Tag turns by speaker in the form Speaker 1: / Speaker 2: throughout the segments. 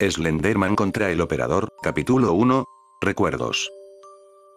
Speaker 1: Slenderman contra el operador, capítulo 1. Recuerdos.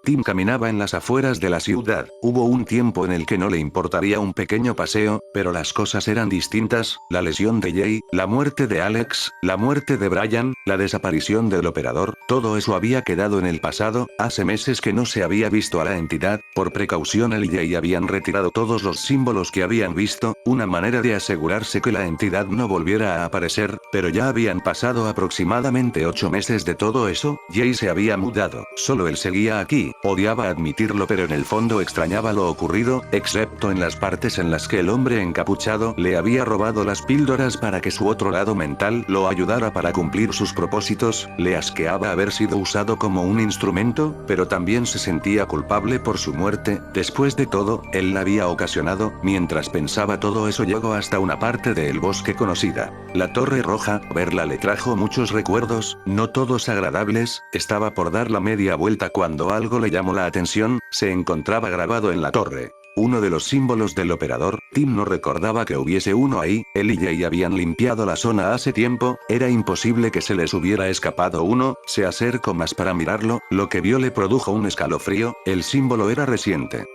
Speaker 1: Tim caminaba en las afueras de la ciudad. Hubo un tiempo en el que no le importaría un pequeño paseo, pero las cosas eran distintas: la lesión de Jay, la muerte de Alex, la muerte de Brian, la desaparición del operador, todo eso había quedado en el pasado. Hace meses que no se había visto a la entidad. Por precaución él y Jay habían retirado todos los símbolos que habían visto, una manera de asegurarse que la entidad no volviera a aparecer, pero ya habían pasado aproximadamente 8 meses de todo eso. Jay se había mudado, solo él seguía aquí. Odiaba admitirlo, pero en el fondo extrañaba lo ocurrido, excepto en las partes en las que el hombre encapuchado le había robado las píldoras para que su otro lado mental lo ayudara para cumplir sus propósitos. Le asqueaba haber sido usado como un instrumento, pero también se sentía culpable por su muerte. Después de todo, él la había ocasionado. Mientras pensaba todo eso, llegó hasta una parte del bosque conocida. La Torre Roja. Verla le trajo muchos recuerdos, no todos agradables. Estaba por dar la media vuelta cuando algo le llamó la atención. Se encontraba grabado en la torre uno de los símbolos del operador. Tim no recordaba que hubiese uno ahí. Él y Jay habían limpiado la zona hace tiempo, era imposible que se les hubiera escapado uno. Se acercó más para mirarlo, lo que vio le produjo un escalofrío. El símbolo era reciente.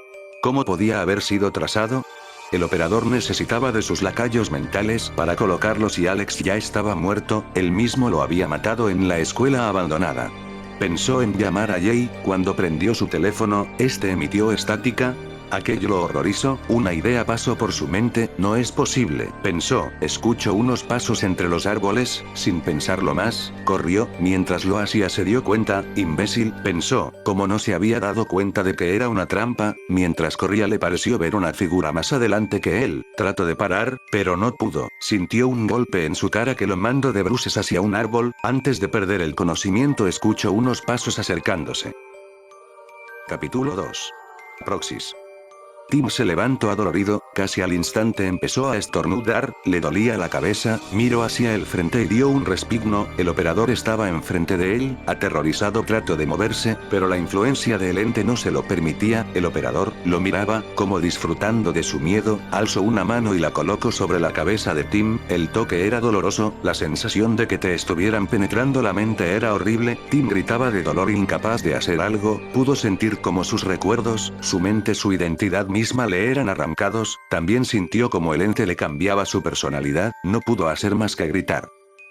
Speaker 1: ¿Cómo podía haber sido trazado? El operador necesitaba de sus lacayos mentales para colocarlos y Alex ya estaba muerto, él mismo lo había matado en la escuela abandonada. Pensó en llamar a Jay. Cuando prendió su teléfono, este emitió estática. Aquello lo horrorizó. Una idea pasó por su mente. No es posible, pensó. Escuchó unos pasos entre los árboles. Sin pensarlo más, corrió. Mientras lo hacía se dio cuenta. Imbécil, pensó. Como no se había dado cuenta de que era una trampa. Mientras corría le pareció ver una figura más adelante que él. Trató de parar, pero no pudo. Sintió un golpe en su cara que lo mandó de bruces hacia un árbol. Antes de perder el conocimiento escuchó unos pasos acercándose. Capítulo 2. Proxys. Tim se levantó adolorido, casi al instante empezó a estornudar, le dolía la cabeza, miró hacia el frente y dio un respingo. El operador estaba enfrente de él. Aterrorizado trató de moverse, pero la influencia del ente no se lo permitía. El operador lo miraba, como disfrutando de su miedo. Alzó una mano y la colocó sobre la cabeza de Tim. El toque era doloroso, la sensación de que te estuvieran penetrando la mente era horrible. Tim gritaba de dolor, incapaz de hacer algo. Pudo sentir como sus recuerdos, su mente, su identidad misma le eran arrancados. También sintió como el ente le cambiaba su personalidad. No pudo hacer más que gritar.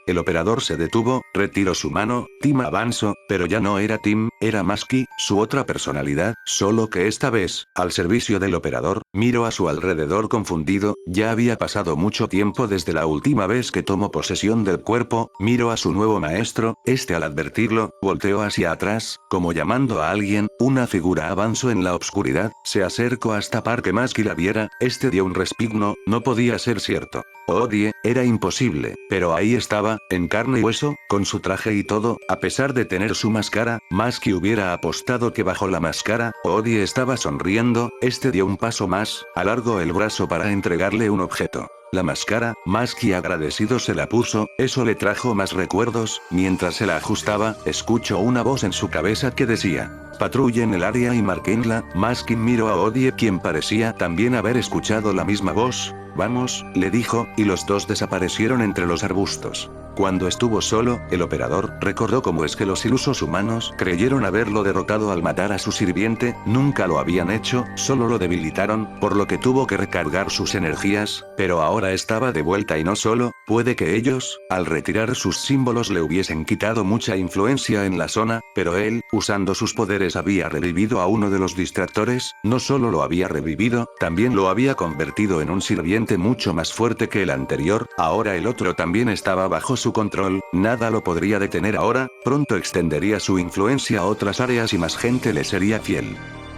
Speaker 1: El operador se detuvo, retiró su mano. Tim avanzó, pero ya no era Tim, era Masky, su otra personalidad, solo que esta vez, al servicio del operador. Miró a su alrededor confundido. Ya había pasado mucho tiempo desde la última vez que tomó posesión del cuerpo. Miró a su nuevo maestro. Al advertirlo, volteó hacia atrás, como llamando a alguien. Una figura avanzó en la oscuridad, se acercó hasta para que Masky la viera. Dio un respingo. No podía ser cierto. Odie, era imposible, pero ahí estaba, en carne y hueso, con su traje y todo. A pesar de tener su máscara, Masky hubiera apostado que bajo la máscara, Odie estaba sonriendo. Dio un paso más, alargó el brazo para entregarle un objeto. La máscara. Masky agradecido se la puso. Eso le trajo más recuerdos. Mientras se la ajustaba, escuchó una voz en su cabeza que decía: patrulla en el área y márquenla. Masky miró a Odie, quien parecía también haber escuchado la misma voz. Vamos, le dijo, y los dos desaparecieron entre los arbustos. Cuando estuvo solo, el operador recordó cómo es que los ilusos humanos creyeron haberlo derrotado al matar a su sirviente. Nunca lo habían hecho, solo lo debilitaron, por lo que tuvo que recargar sus energías, pero ahora estaba de vuelta y no solo. Puede que ellos, al retirar sus símbolos, le hubiesen quitado mucha influencia en la zona, pero él, usando sus poderes, había revivido a uno de los distractores. No solo lo había revivido, también lo había convertido en un sirviente mucho más fuerte que el anterior. Ahora el otro también estaba bajo su control. Nada lo podría detener ahora. Pronto extendería su influencia a otras áreas y más gente le sería fiel.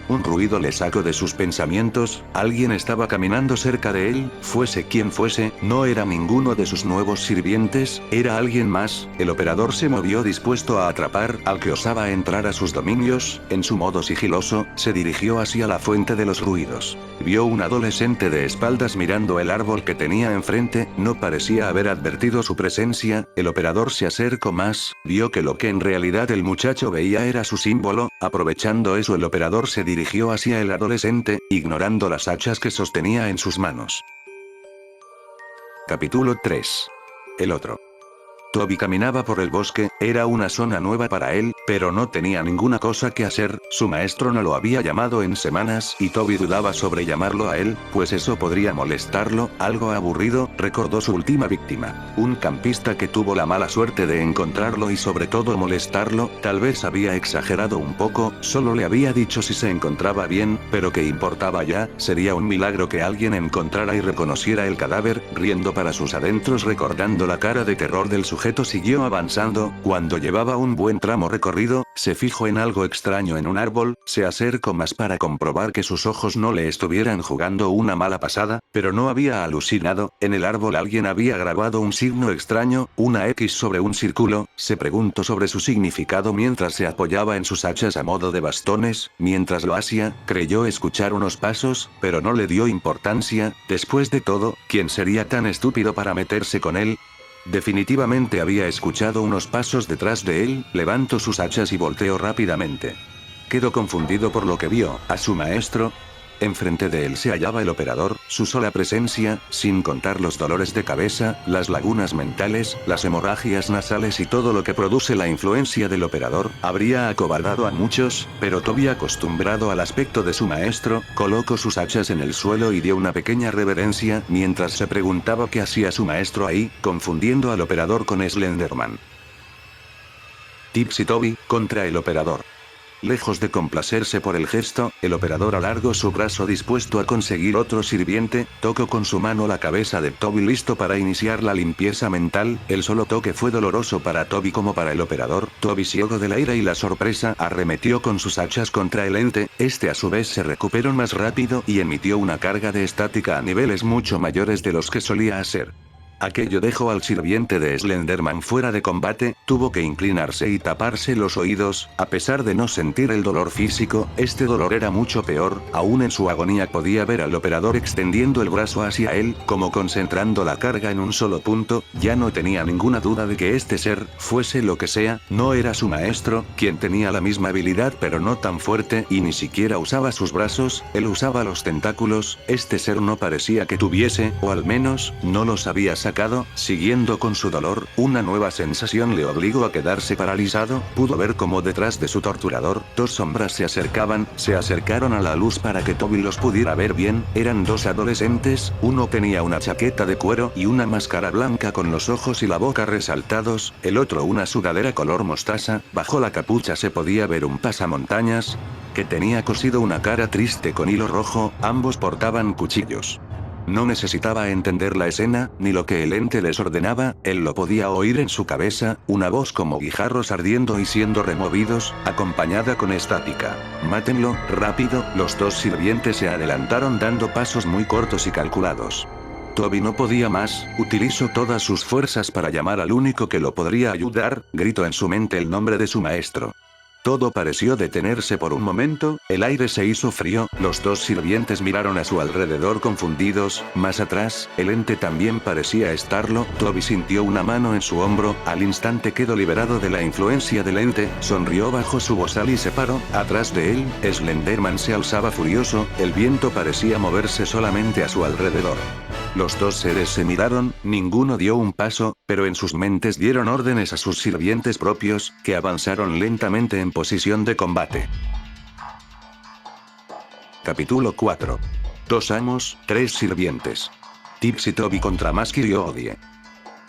Speaker 1: Un ruido le sacó de sus pensamientos. Alguien estaba caminando cerca de él. Fuese quien fuese, no era ninguno de sus nuevos sirvientes, era alguien más. El operador se movió dispuesto a atrapar al que osaba entrar a sus dominios. En su modo sigiloso, se dirigió hacia la fuente de los ruidos. Vio un adolescente de espaldas mirando el árbol que tenía enfrente. No parecía haber advertido su presencia. El operador se acercó más. Vio que lo que en realidad el muchacho veía era su símbolo. Aprovechando eso, el operador se dirigió hacia el adolescente, ignorando las hachas que sostenía en sus manos. Capítulo 3. El otro. Toby caminaba por el bosque, era una zona nueva para él, pero no tenía ninguna cosa que hacer, su maestro no lo había llamado en semanas y Toby dudaba sobre llamarlo a él, pues eso podría molestarlo, algo aburrido, recordó su última víctima, un campista que tuvo la mala suerte de encontrarlo y sobre todo molestarlo, tal vez había exagerado un poco, solo le había dicho si se encontraba bien, pero ¿qué importaba ya? Sería un milagro que alguien encontrara y reconociera el cadáver, riendo para sus adentros recordando la cara de terror del sujeto siguió avanzando, cuando llevaba un buen tramo recorrido, se fijó en algo extraño en un árbol, se acercó más para comprobar que sus ojos no le estuvieran jugando una mala pasada, pero no había alucinado, en el árbol alguien había grabado un signo extraño, una X sobre un círculo, se preguntó sobre su significado mientras se apoyaba en sus hachas a modo de bastones, mientras lo hacía, creyó escuchar unos pasos, pero no le dio importancia, después de todo, ¿quién sería tan estúpido para meterse con él? Definitivamente había escuchado unos pasos detrás de él, levantó sus hachas y volteó rápidamente. Quedó confundido por lo que vio, a su maestro. Enfrente de él se hallaba el operador, su sola presencia, sin contar los dolores de cabeza, las lagunas mentales, las hemorragias nasales y todo lo que produce la influencia del operador, habría acobardado a muchos, pero Toby, acostumbrado al aspecto de su maestro, colocó sus hachas en el suelo y dio una pequeña reverencia, mientras se preguntaba qué hacía su maestro ahí, confundiendo al operador con Slenderman. Tipsy Toby, contra el operador. Lejos de complacerse por el gesto, el operador alargó su brazo dispuesto a conseguir otro sirviente, tocó con su mano la cabeza de Toby listo para iniciar la limpieza mental, el solo toque fue doloroso para Toby como para el operador, Toby ciego de la ira y la sorpresa arremetió con sus hachas contra el ente, este a su vez se recuperó más rápido y emitió una carga de estática a niveles mucho mayores de los que solía hacer. Aquello dejó al sirviente de Slenderman fuera de combate, tuvo que inclinarse y taparse los oídos, a pesar de no sentir el dolor físico, este dolor era mucho peor, aún en su agonía podía ver al operador extendiendo el brazo hacia él, como concentrando la carga en un solo punto, ya no tenía ninguna duda de que este ser, fuese lo que sea, no era su maestro, quien tenía la misma habilidad pero no tan fuerte y ni siquiera usaba sus brazos, él usaba los tentáculos, este ser no parecía que tuviese, o al menos, no los había sacado, siguiendo con su dolor, una nueva sensación le obligó a quedarse paralizado, pudo ver cómo detrás de su torturador, dos sombras se acercaron a la luz para que Toby los pudiera ver bien, eran dos adolescentes, uno tenía una chaqueta de cuero y una máscara blanca con los ojos y la boca resaltados, el otro una sudadera color mostaza, bajo la capucha se podía ver un pasamontañas, que tenía cosido una cara triste con hilo rojo, ambos portaban cuchillos. No necesitaba entender la escena, ni lo que el ente les ordenaba, él lo podía oír en su cabeza, una voz como guijarros ardiendo y siendo removidos, acompañada con estática. Mátenlo, rápido, los dos sirvientes se adelantaron dando pasos muy cortos y calculados. Toby no podía más, utilizó todas sus fuerzas para llamar al único que lo podría ayudar, gritó en su mente el nombre de su maestro. Todo pareció detenerse por un momento, el aire se hizo frío, los dos sirvientes miraron a su alrededor confundidos, más atrás, el ente también parecía estarlo, Toby sintió una mano en su hombro, al instante quedó liberado de la influencia del ente, sonrió bajo su bozal y se paró, atrás de él, Slenderman se alzaba furioso, el viento parecía moverse solamente a su alrededor. Los dos seres se miraron, ninguno dio un paso, pero en sus mentes dieron órdenes a sus sirvientes propios, que avanzaron lentamente en posición de combate. Capítulo 4. Dos amos, tres sirvientes. Tipsy Toby contra Masky y Odie.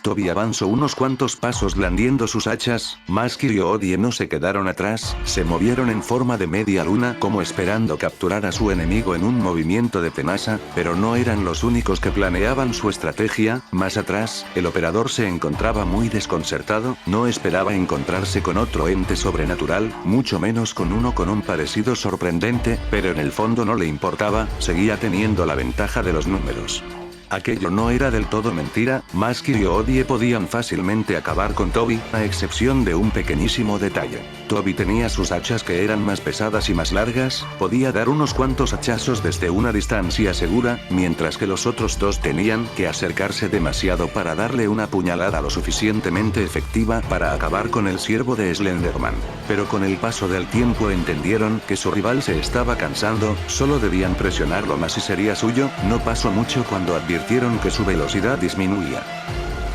Speaker 1: Toby avanzó unos cuantos pasos blandiendo sus hachas, Masky y Odie no se quedaron atrás, se movieron en forma de media luna como esperando capturar a su enemigo en un movimiento de tenaza, pero no eran los únicos que planeaban su estrategia, más atrás, el operador se encontraba muy desconcertado, no esperaba encontrarse con otro ente sobrenatural, mucho menos con uno con un parecido sorprendente, pero en el fondo no le importaba, seguía teniendo la ventaja de los números. Aquello no era del todo mentira, Masky y Odie podían fácilmente acabar con Toby, a excepción de un pequeñísimo detalle. Toby tenía sus hachas que eran más pesadas y más largas, podía dar unos cuantos hachazos desde una distancia segura, mientras que los otros dos tenían que acercarse demasiado para darle una puñalada lo suficientemente efectiva para acabar con el siervo de Slenderman. Pero con el paso del tiempo entendieron que su rival se estaba cansando, solo debían presionarlo más y sería suyo, no pasó mucho cuando advirtieron que su velocidad disminuía.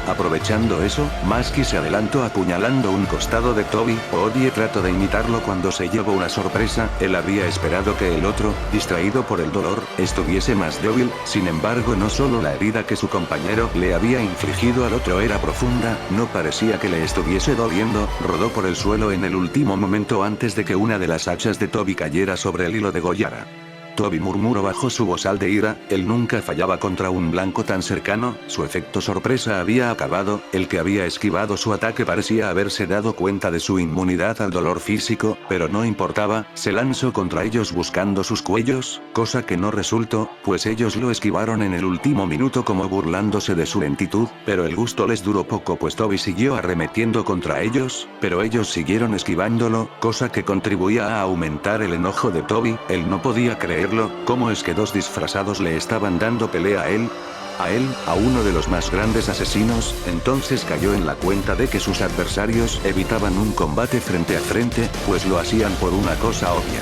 Speaker 1: Aprovechando eso, Masky se adelantó apuñalando un costado de Toby. Odie trató de imitarlo cuando se llevó una sorpresa. Él había esperado que el otro, distraído por el dolor, estuviese más débil. Sin embargo, no solo la herida que su compañero le había infligido al otro era profunda, no parecía que le estuviese doliendo. Rodó por el suelo en el último momento antes de que una de las hachas de Toby cayera sobre él y lo degollara. Toby murmuró bajo su bozal de ira, él nunca fallaba contra un blanco tan cercano, su efecto sorpresa había acabado, el que había esquivado su ataque parecía haberse dado cuenta de su inmunidad al dolor físico, pero no importaba, se lanzó contra ellos buscando sus cuellos, cosa que no resultó, pues ellos lo esquivaron en el último minuto como burlándose de su lentitud, pero el gusto les duró poco pues Toby siguió arremetiendo contra ellos, pero ellos siguieron esquivándolo, cosa que contribuía a aumentar el enojo de Toby, él no podía creer ¿cómo es que dos disfrazados le estaban dando pelea a él? A uno de los más grandes asesinos. Entonces cayó en la cuenta de que sus adversarios evitaban un combate frente a frente, pues lo hacían por una cosa obvia.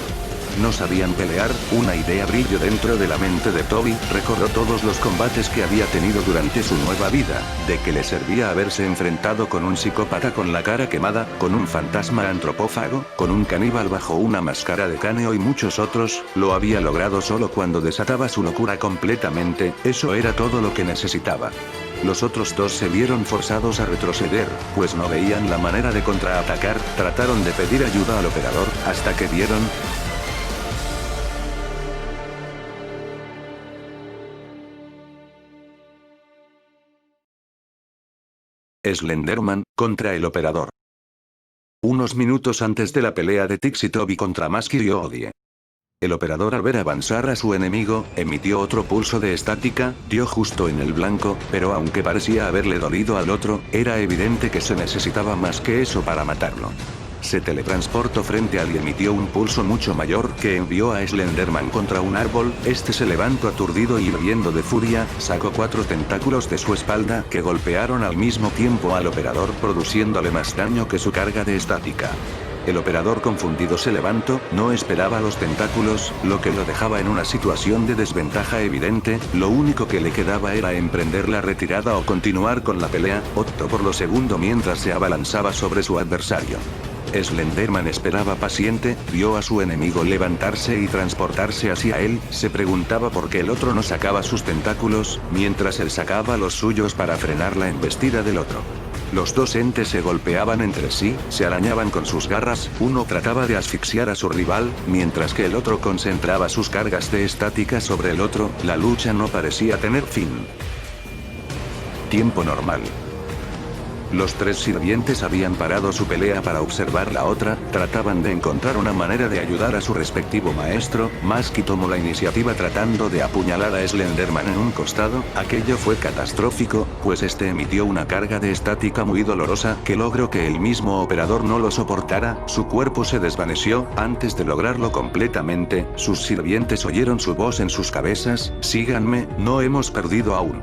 Speaker 1: No sabían pelear. Una idea brilló dentro de la mente de Toby, recordó todos los combates que había tenido durante su nueva vida, de que le servía haberse enfrentado con un psicópata con la cara quemada, con un fantasma antropófago, con un caníbal bajo una máscara de cráneo y muchos otros, lo había logrado solo cuando desataba su locura completamente, eso era todo lo que necesitaba. Los otros dos se vieron forzados a retroceder, pues no veían la manera de contraatacar, trataron de pedir ayuda al operador, hasta que vieron... Slenderman, contra el operador. Unos minutos antes de la pelea de Tix y Toby contra Masky y Odie. El operador al ver avanzar a su enemigo, emitió otro pulso de estática, dio justo en el blanco, pero aunque parecía haberle dolido al otro, era evidente que se necesitaba más que eso para matarlo. Se teletransportó frente a él y emitió un pulso mucho mayor que envió a Slenderman contra un árbol, este se levantó aturdido y hirviendo de furia, sacó 4 tentáculos de su espalda que golpearon al mismo tiempo al operador produciéndole más daño que su carga de estática. El operador confundido se levantó, no esperaba los tentáculos, lo que lo dejaba en una situación de desventaja evidente, lo único que le quedaba era emprender la retirada o continuar con la pelea, optó por lo segundo mientras se abalanzaba sobre su adversario. Slenderman esperaba paciente, vio a su enemigo levantarse y transportarse hacia él, se preguntaba por qué el otro no sacaba sus tentáculos, mientras él sacaba los suyos para frenar la embestida del otro. Los dos entes se golpeaban entre sí, se arañaban con sus garras, uno trataba de asfixiar a su rival, mientras que el otro concentraba sus cargas de estática sobre el otro, la lucha no parecía tener fin. Tiempo normal. Los 3 sirvientes habían parado su pelea para observar la otra, trataban de encontrar una manera de ayudar a su respectivo maestro. Masky tomó la iniciativa tratando de apuñalar a Slenderman en un costado, aquello fue catastrófico, pues este emitió una carga de estática muy dolorosa que logró que el mismo operador no lo soportara, su cuerpo se desvaneció, antes de lograrlo completamente, sus sirvientes oyeron su voz en sus cabezas, síganme, no hemos perdido aún.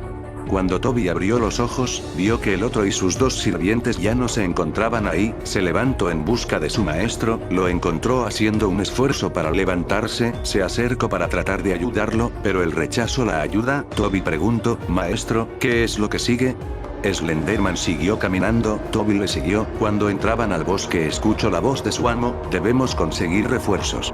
Speaker 1: Cuando Toby abrió los ojos, vio que el otro y sus 2 sirvientes ya no se encontraban ahí, se levantó en busca de su maestro, lo encontró haciendo un esfuerzo para levantarse, se acercó para tratar de ayudarlo, pero él rechazó la ayuda. Toby preguntó, maestro, ¿qué es lo que sigue? Slenderman siguió caminando, Toby le siguió, cuando entraban al bosque escuchó la voz de su amo, debemos conseguir refuerzos.